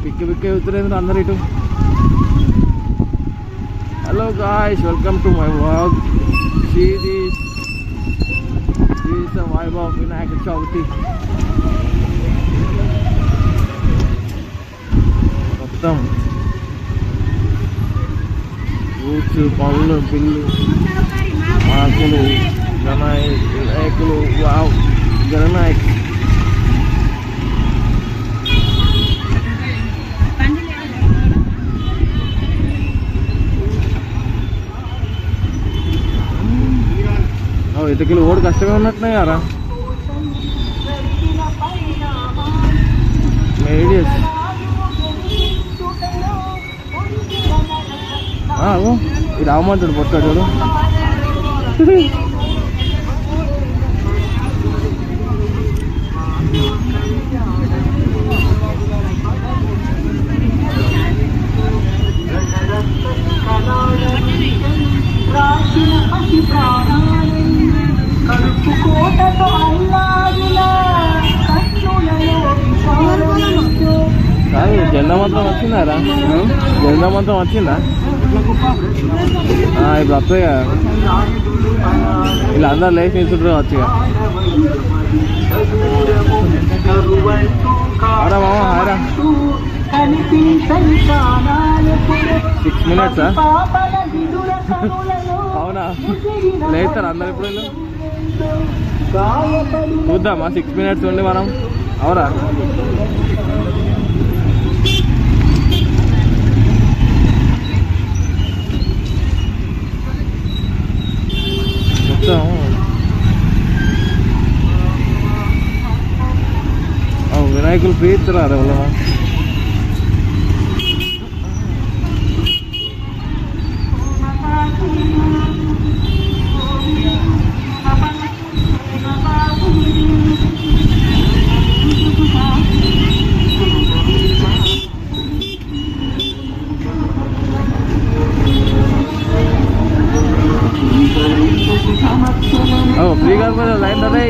పిక్కి పిక్కి అవుతున్నారు అందరు ఇటు. Hello guys, welcome to my vlog. See this is the vibe of Vinayaka Chavithi. మొత్తం ఫ్రూట్స్, పళ్ళు, పిల్లు, ఆకులు, వినాయకులు. వావ్, గణనాయక్. ఇతకిలు ఓడి కష్టమే ఉన్నట్టున్నాయి యారా. మేడియస్ ఇది రామంతుడు పొట్టాడు చూడు. కాదు, జెండా మాత్రం వచ్చిందారా? జెండా మాత్రం వచ్చిందా? ఇప్పుడు వస్తాయి కదా, ఇలా అందరు లేచి నిల్చుంటారు వచ్చి. అరా మామ, హారా 6 minutes. అవునా, లేస్తారు అందరు ఇప్పుడు. చూద్దామా 6 minutes ఉండి మనం. అవురా, మొత్తం వినాయకులు ప్రీతిరారు వాళ్ళ. ఫ్రీ కాదు, లైన్ అదే.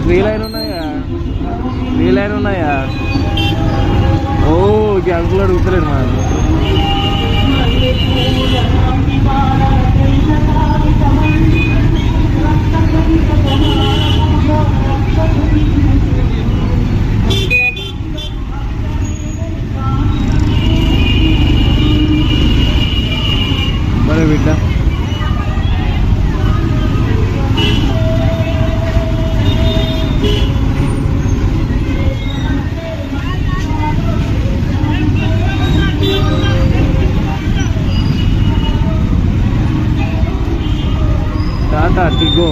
ఫ్రీ లైన్ ఉన్నాయా? ఫ్రీ లైన్ ఉన్నాయా? ఓ అంకులు అడుగుతలేడు మా. మరి బిడ్డ టాటా టిగో.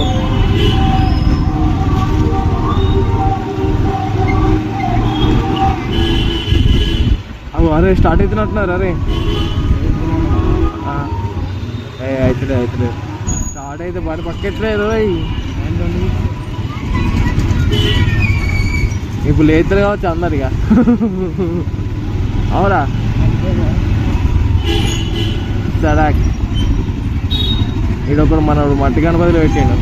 అరే స్టార్ట్ అవుతున్నట్టున్నారు. అరే అవుతుంది స్టార్ట్ అయితే బండి పక్కెట్లేదు. ఇప్పుడు లేతులు కావచ్చు అందరిగా. అవునా, సడాక్ ఈడొకడు మనోడు మట్టి గణపతిలో పెట్టిండు.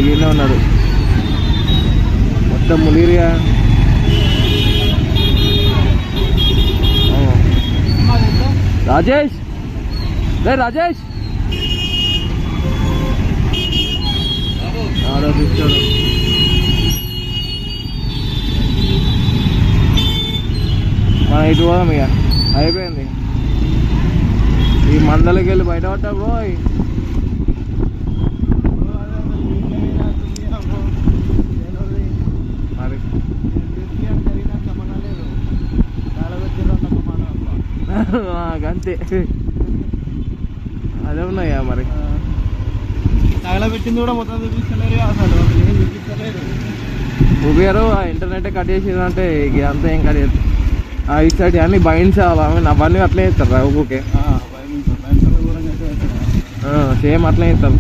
ఈయనే ఉన్నాడు మొత్తం ములిరియా. రాజేష్, రే రాజేష్ ఆలోచిస్తాడు. మనం ఇటు పోదాం ఇక, అయిపోయింది. ఈ మందలకి వెళ్ళి బయట పట్టా పోయి. మరి అంతే, అదే ఉన్నాయా మరి. తగలబెట్టింది కూడా మొత్తం చూపిస్తలేరు అసలు, ఏం చూపిస్తలేదు. ఊపిగారు ఇంటర్నెట్ కట్ చేసిందంటే ఇక అంతా ఏం కట్ చేస్తారు. ఇటు సైడ్ అన్ని బైండ్స్ అవన్నీ అట్లే చేస్తారు. ఊకే సేమ్ అట్లే చేస్తారు.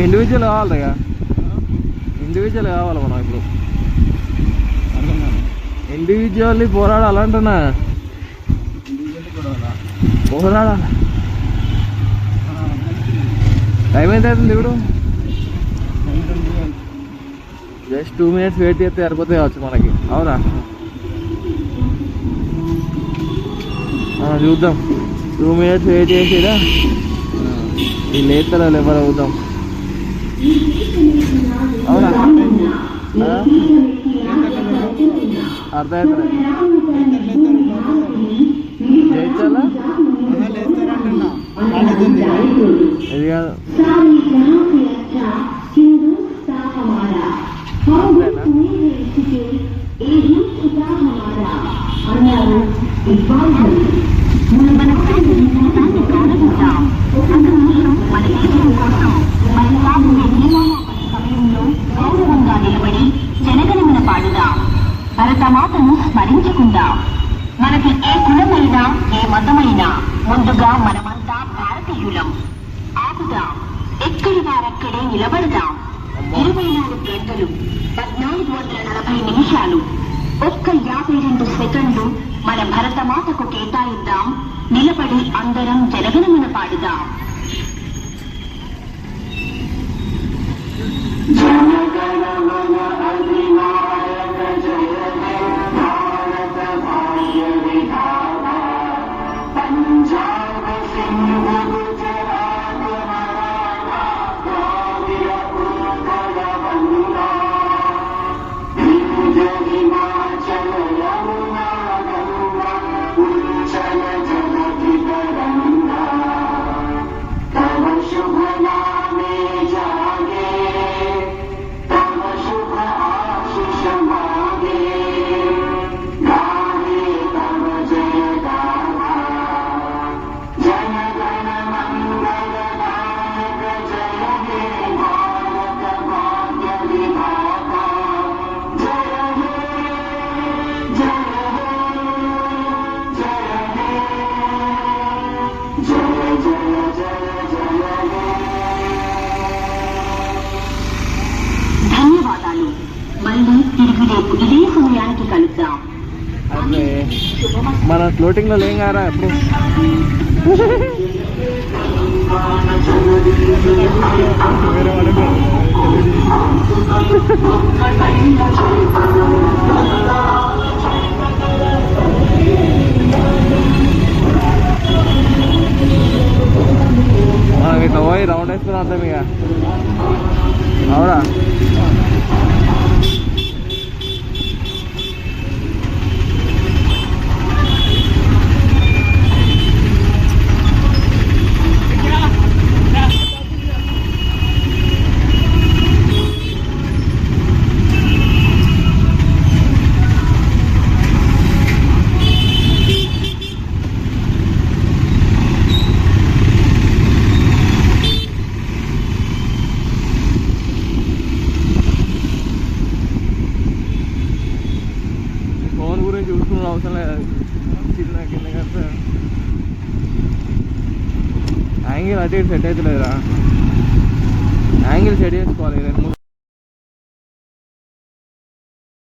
ఇండివిజువల్ కావాలి ఇక ఇండివిజువల్ కావాలి మనం ఇప్పుడు అర్థం కాదు. ఇండివిజువల్లీ పోరాడాలంటున్నా పోరాడాలి టైం ఎంత అవుతుంది ఇప్పుడు జస్ట్ 2 minutes వెయిట్ చేస్తే సరిపోతే కావచ్చు మనకి అవునా చూద్దాం 2 minutes వెయిట్ చేసేదా వీళ్ళు లేస్తారా ఎవరు అవుతాం అవునా అర్థమవుతుంది చేయించాలా లేస్తారంటున్నా కాలేదండి. ఇది కాదు గౌరవంగా నిలబడి జనగణమన పాడుదాం. భరతమాతను స్మరించుకుందాం. మనకి ఏ కులమైనా ఏ మతమైనా ముందుగా మనమంతా భారతీయులం. ఆపుదాం, ఎక్కడి వారక్కడే నిలబడదాం. 24 గంటలు 1440 నిమిషాలు ఒక్క 52 సెకండ్లు మన భరతమాతకు కేటాయిద్దాం. నిలబడి అందరం జనగణమన పాడుదాం. జనగణమన అధినాయక జయ హే భారత భాగ్య విధాత పంజాబ్ సింధ్ గుజరాత్ మరాఠా ద్రావిడ ఉత్కళ వంగా వింధ్య హిమాచల యమునా గంగా ఉచ్చల జలధి తరంగా తవ శుభ నామే జాగే तव शुभ आशीष मागे गाहे तव जय गाथा जन गण मंगल दायक जय हे भारत भाग्य विधाता जय हे जय हे जय हे जय जय जय जय हे. ధన్యవాదాలు. మళ్ళీ తిరిగి రేపు ఇదే సమయానికి కలుద్దాం. అదే మన ఫ్లోటింగ్లో లేం కారా ఎప్పుడు వేరే వాళ్ళకి మనం ఇట్లా పోయి రౌండ్ వేసుకుని వద్దాం ఇక అవునా ఫోన్ గురించి చూసుకున్న అవసరం లేదు చిన్న కింద కడితే యాంగిల్ అటు ఇటు సెట్ అవుతలేదురా యాంగిల్ సెట్ చేసుకోవాలి